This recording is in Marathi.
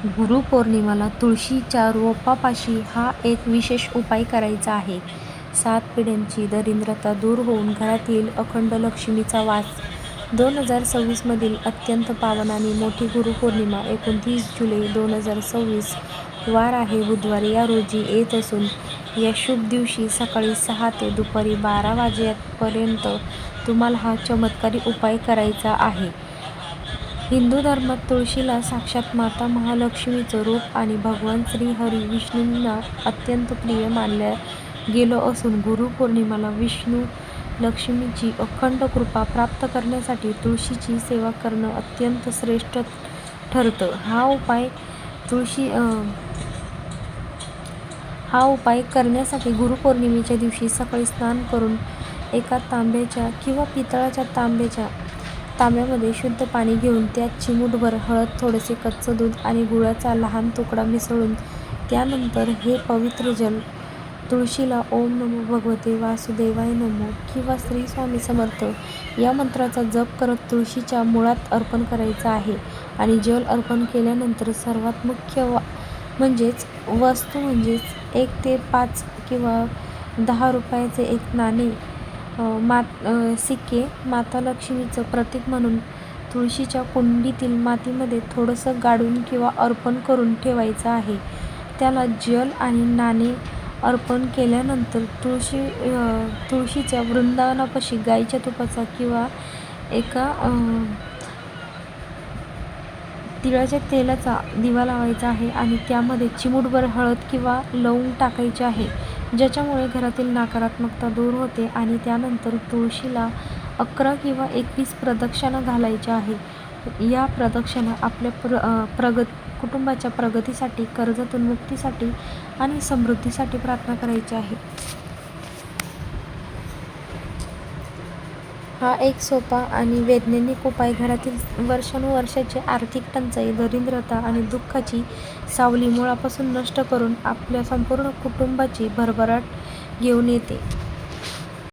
गुरुपौर्णिमेला तुळशीच्या रोपापाशी हा एक विशेष उपाय करायचा आहे. 7 पिढ्यांची दरिद्रता दूर होऊन घरात अखंड लक्ष्मीचा वास. 2026 मधील अत्यंत पावन आणि मोठी गुरुपौर्णिमा 29 जुलै 2026 वार आहे बुधवार या रोजी येत असून या शुभ दिवशी सकाळी 6 ते दुपारी 12 वाजेपर्यंत तुम्हाला हा चमत्कारी उपाय करायचा आहे. हिंदू धर्मात तुळशीला साक्षात माता महालक्ष्मीचं रूप आणि भगवान श्री हरी विष्णूंना अत्यंत प्रिय मानलं गेलं असून गुरुपौर्णिमेला विष्णू लक्ष्मीची अखंड कृपा प्राप्त करण्यासाठी तुळशीची सेवा करणं अत्यंत श्रेष्ठ ठरतं. हा उपाय करण्यासाठी गुरुपौर्णिमेच्या दिवशी सकाळी स्नान करून एका तांब्याच्या किंवा पितळाच्या तांब्यामध्ये शुद्ध पाणी घेऊन त्यात चिमूटभर हळद, थोडेसे कच्चं दूध आणि गुळाचा लहान तुकडा मिसळून त्यानंतर हे पवित्र जल तुळशीला ओम नमो भगवते वासुदेवाय नमो किंवा श्री स्वामी समर्थ या मंत्राचा जप करत तुळशीच्या मुळात अर्पण करायचं आहे. आणि जल अर्पण केल्यानंतर सर्वात मुख्य वस्तू म्हणजेच 1 ते 5 किंवा 10 रुपयाचे एक नाणे सिक्के माता लक्ष्मीचं प्रतीक म्हणून तुळशीच्या कुंडीतील मातीमध्ये थोडंसं गाडून किंवा अर्पण करून ठेवायचं आहे. त्याला जल आणि नाणे अर्पण केल्यानंतर तुळशीच्या वृंदावनापाशी गाईच्या तुपाचा किंवा एका तिळाच्या तेलाचा दिवा लावायचा आहे आणि त्यामध्ये चिमूटभर हळद किंवा लवंग टाकायचे आहे, ज्याच्यामुळे घरातील नकारात्मकता दूर होते. आणि त्यानंतर तुळशीला 11 किंवा 21 प्रदक्षिणा घालायच्या आहेत. या प्रदक्षिणा आपल्या कुटुंबाच्या प्रगतीसाठी, कर्जातून मुक्तीसाठी आणि समृद्धीसाठी प्रार्थना करायची आहे. हा एक सोपा आणि वैज्ञानिक उपाय घरातील वर्षानुवर्षाची आर्थिक टंचाई, दरिद्रता आणि दुःखाची सावली मुळापासून नष्ट करून आपल्या संपूर्ण कुटुंबाची भरभराट घेऊन येते.